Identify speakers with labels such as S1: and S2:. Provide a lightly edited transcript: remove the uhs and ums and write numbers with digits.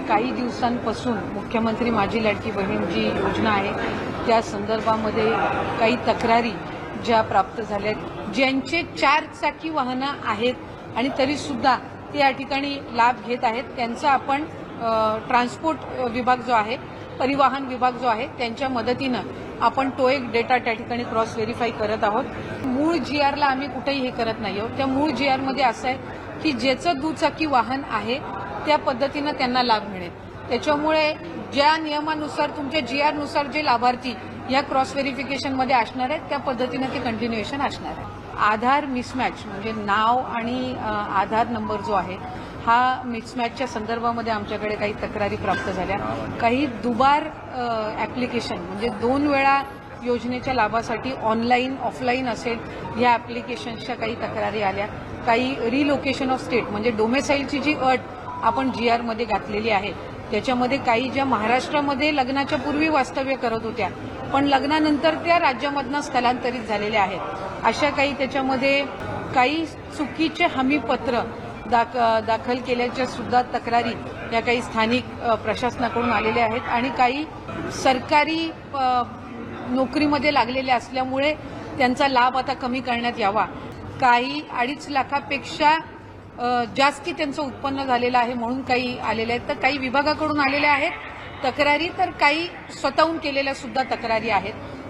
S1: काही दिवसांपासून मुख्यमंत्री माझी लाडकी बहीण जी योजना आहे त्या संदर्भामध्ये काही तक्रारी ज्या प्राप्त झाल्यात, ज्यांचे 4 चाकी वाहनं आहेत आणि तरीसुद्धा ते या ठिकाणी लाभ घेत आहेत, त्यांचा आपण ट्रान्सपोर्ट विभाग जो आहे, परिवहन विभाग जो आहे, त्यांच्या मदतीनं आपण तो एक डेटा त्या ठिकाणी क्रॉस व्हेरीफाय करत आहोत। मूळ जीआरला आम्ही कुठेही हे करत नाही आहोत। त्या मूळ जीआरमध्ये असं आहे की ज्याचं दुचाकी वाहन आहे त्या पद्धतीनं त्यांना लाभ मिळेल। त्याच्यामुळे ज्या नियमानुसार तुमच्या जीआरनुसार जे लाभार्थी या क्रॉस व्हेरिफिकेशनमध्ये असणार आहेत त्या पद्धतीनं ते कंटिन्युएशन असणार आहे। आधार मिसमॅच म्हणजे नाव आणि आधार नंबर जो आहे हा मिसमॅचच्या संदर्भामध्ये आमच्याकडे काही तक्रारी प्राप्त झाल्या। काही दुबार ॲप्लिकेशन म्हणजे 2 वेळा योजनेच्या लाभासाठी ऑनलाईन ऑफलाईन असेल या ॲप्लिकेशन्सच्या काही तक्रारी आल्या। काही रिलोकेशन ऑफ स्टेट म्हणजे डोमेसाईलची जी अट आपण जीआरमध्ये घातलेली आहे त्याच्यामध्ये काही ज्या महाराष्ट्रामध्ये लग्नाच्या पूर्वी वास्तव्य करत होत्या पण लग्नानंतर त्या राज्यामधनं स्थलांतरित झालेल्या आहेत, अशा काही त्याच्यामध्ये काही चुकीचे हमीपत्र दाखल केल्याच्या सुद्धा तक्रारी या काही स्थानिक प्रशासनाकडून आलेल्या आहेत। आणि काही सरकारी नोकरीमध्ये लागलेले असल्यामुळे त्यांचा लाभ आता कमी करण्यात यावा, काही 2.5 लाखापेक्षा जास्ती त्यांचं उत्पन्न झालेलं आहे म्हणून काही आलेले आहेत, तर काही विभागाकडून आलेल्या आहेत तक्रारी, तर काही स्वतःहून केलेल्या सुद्धा तक्रारी आहेत।